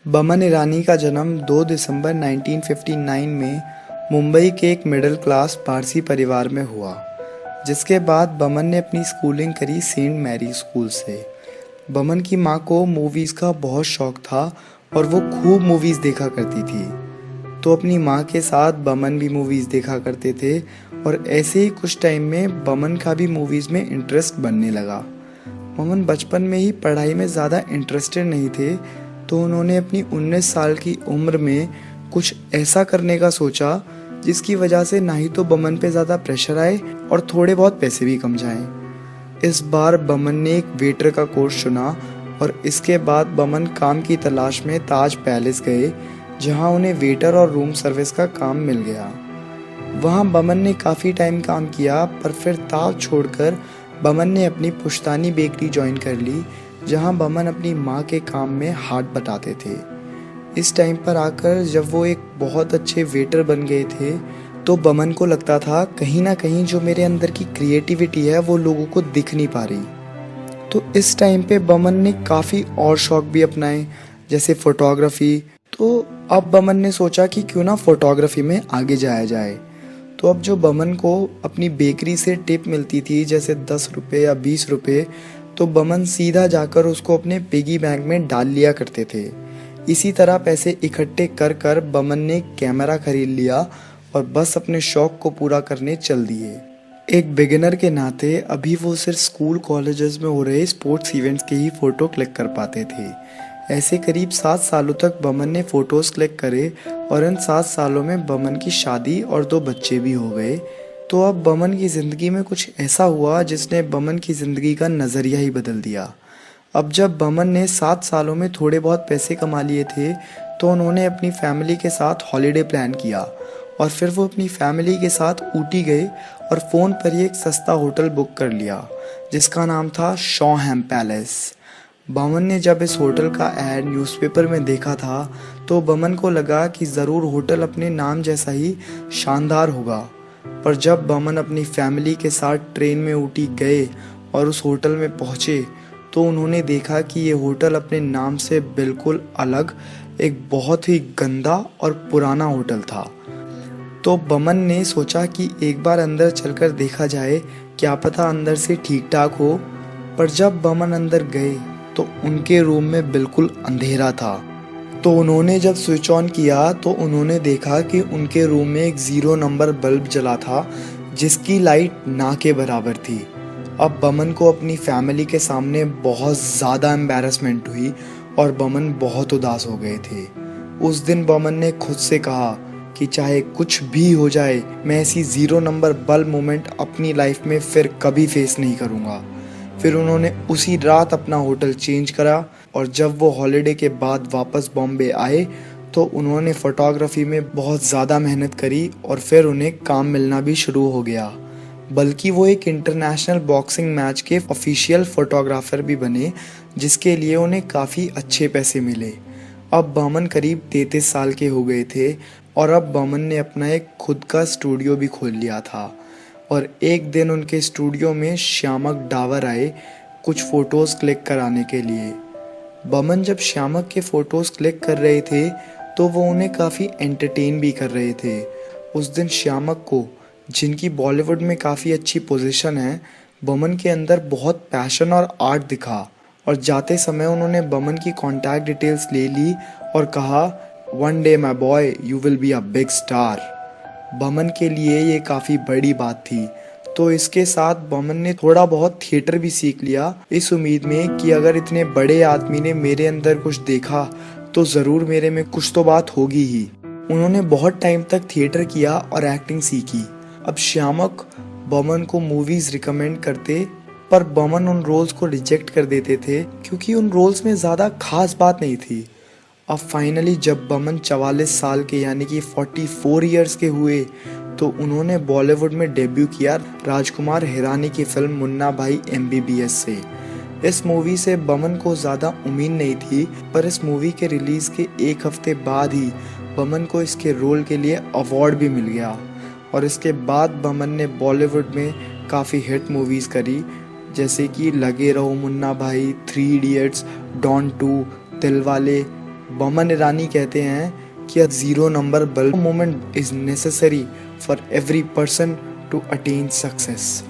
बमन ईरानी का जन्म 2 दिसंबर 1959 में मुंबई के एक मिडिल क्लास पारसी परिवार में हुआ, जिसके बाद बमन ने अपनी स्कूलिंग करी सेंट मैरी स्कूल से। बमन की माँ को मूवीज़ का बहुत शौक था और वो खूब मूवीज़ देखा करती थी, तो अपनी माँ के साथ बमन भी मूवीज़ देखा करते थे और ऐसे ही कुछ टाइम में बमन का भी मूवीज़ में इंटरेस्ट बनने लगा। बमन बचपन में ही पढ़ाई में ज़्यादा इंटरेस्टेड नहीं थे, तो उन्होंने अपनी 19 साल की उम्र में कुछ ऐसा करने का सोचा जिसकी वजह से ना ही तो बमन पे ज़्यादा प्रेशर आए और थोड़े बहुत पैसे भी कम जाएं। इस बार बमन ने एक वेटर का कोर्स चुना और इसके बाद बमन काम की तलाश में ताज पैलेस गए, जहां उन्हें वेटर और रूम सर्विस का काम मिल गया। वहां बमन ने काफ़ी टाइम काम किया, पर फिर ताज छोड़कर बमन ने अपनी पुश्तानी बेकरी ज्वाइन कर ली, जहां बमन अपनी माँ के काम में हाथ बटाते थे। इस टाइम पर आकर जब वो एक बहुत अच्छे वेटर बन गए थे, तो बमन को लगता था कहीं ना कहीं जो मेरे अंदर की क्रिएटिविटी है वो लोगों को दिख नहीं पा रही। तो इस टाइम पे बमन ने काफ़ी और शौक भी अपनाए, जैसे फोटोग्राफी। तो अब बमन ने सोचा कि क्यों ना फोटोग्राफी में आगे जाया जाए। तो अब जो बमन को अपनी बेकरी से टिप मिलती थी, जैसे 10 रुपये या 20 रुपये, तो बमन सीधा जाकर उसको अपने पिगी बैंक में डाल लिया करते थे। इसी तरह पैसे इकट्ठे कर कर बमन ने कैमरा खरीद लिया और बस अपने शौक को पूरा करने चल दिए। एक बिगिनर के नाते अभी वो सिर्फ स्कूल कॉलेजेस में हो रहे स्पोर्ट्स इवेंट्स के ही फ़ोटो क्लिक कर पाते थे। ऐसे करीब 7 सालों तक बमन ने फ़ोटोज़ क्लिक करे और इन 7 सालों में बमन की शादी और 2 बच्चे भी हो गए। तो अब बमन की ज़िंदगी में कुछ ऐसा हुआ जिसने बमन की ज़िंदगी का नज़रिया ही बदल दिया। अब जब बमन ने 7 सालों में थोड़े बहुत पैसे कमा लिए थे, तो उन्होंने अपनी फैमिली के साथ हॉलिडे प्लान किया और फिर वो अपनी फैमिली के साथ ऊटी गए और फ़ोन पर ही एक सस्ता होटल बुक कर लिया, जिसका नाम था शॉहैम पैलेस। बमन ने जब इस होटल का ऐड न्यूज़पेपर में देखा था, तो बमन को लगा कि ज़रूर होटल अपने नाम जैसा ही शानदार होगा। पर जब बमन अपनी फैमिली के साथ ट्रेन में ऊटी गए और उस होटल में पहुँचे, तो उन्होंने देखा कि ये होटल अपने नाम से बिल्कुल अलग एक बहुत ही गंदा और पुराना होटल था। तो बमन ने सोचा कि एक बार अंदर चलकर देखा जाए, क्या पता अंदर से ठीक ठाक हो। पर जब बमन अंदर गए तो उनके रूम में बिल्कुल अंधेरा था। तो उन्होंने जब स्विच ऑन किया तो उन्होंने देखा कि उनके रूम में एक 0 नंबर बल्ब जला था, जिसकी लाइट ना के बराबर थी। अब बमन को अपनी फैमिली के सामने बहुत ज़्यादा एम्बैरेसमेंट हुई और बमन बहुत उदास हो गए थे। उस दिन बमन ने खुद से कहा कि चाहे कुछ भी हो जाए, मैं ऐसी 0 नंबर बल्ब मोमेंट अपनी लाइफ में फिर कभी फेस नहीं करूँगा। फिर उन्होंने उसी रात अपना होटल चेंज करा और जब वो हॉलिडे के बाद वापस बॉम्बे आए, तो उन्होंने फ़ोटोग्राफी में बहुत ज़्यादा मेहनत करी और फिर उन्हें काम मिलना भी शुरू हो गया। बल्कि वो एक इंटरनेशनल बॉक्सिंग मैच के ऑफिशियल फ़ोटोग्राफ़र भी बने, जिसके लिए उन्हें काफ़ी अच्छे पैसे मिले। अब बमन करीब 33 साल के हो गए थे और अब बमन ने अपना एक खुद का स्टूडियो भी खोल लिया था। और एक दिन उनके स्टूडियो में श्यामक डावर आए कुछ फ़ोटोज़ क्लिक कराने के लिए। बमन जब श्यामक के फ़ोटोज़ क्लिक कर रहे थे, तो वो उन्हें काफ़ी एंटरटेन भी कर रहे थे। उस दिन श्यामक को, जिनकी बॉलीवुड में काफ़ी अच्छी पोजीशन है, बमन के अंदर बहुत पैशन और आर्ट दिखा और जाते समय उन्होंने बमन की कॉन्टैक्ट डिटेल्स ले ली और कहा, "one day my boy, you will be a big star." Boman के लिए ये काफ़ी बड़ी बात थी। तो इसके साथ बमन ने थोड़ा बहुत थिएटर भी सीख लिया, इस उम्मीद में कि अगर इतने बड़े आदमी ने मेरे अंदर कुछ देखा तो ज़रूर मेरे में कुछ तो बात होगी ही। उन्होंने बहुत टाइम तक थिएटर किया और एक्टिंग सीखी। अब श्यामक बमन को मूवीज़ रिकमेंड करते, पर बमन उन रोल्स को रिजेक्ट कर देते थे क्योंकि उन रोल्स में ज़्यादा खास बात नहीं थी। अब फाइनली जब बमन 44 साल के यानी कि 44 ईयर्स के हुए, तो उन्होंने बॉलीवुड में डेब्यू किया राजकुमार हिरानी की फिल्म मुन्ना भाई MBBS से। इस मूवी से बमन को ज़्यादा उम्मीद नहीं थी, पर इस मूवी के रिलीज़ के 1 हफ्ते बाद ही बमन को इसके रोल के लिए अवार्ड भी मिल गया। और इसके बाद बमन ने बॉलीवुड में काफ़ी हिट मूवीज़ करी, जैसे कि लगे रहो मुन्ना भाई, 3 इडियट्स, डॉन 2, दिलवाले, बमन ईरानी कहते हैं कि a zero number bulb moment is necessary for every person to attain success.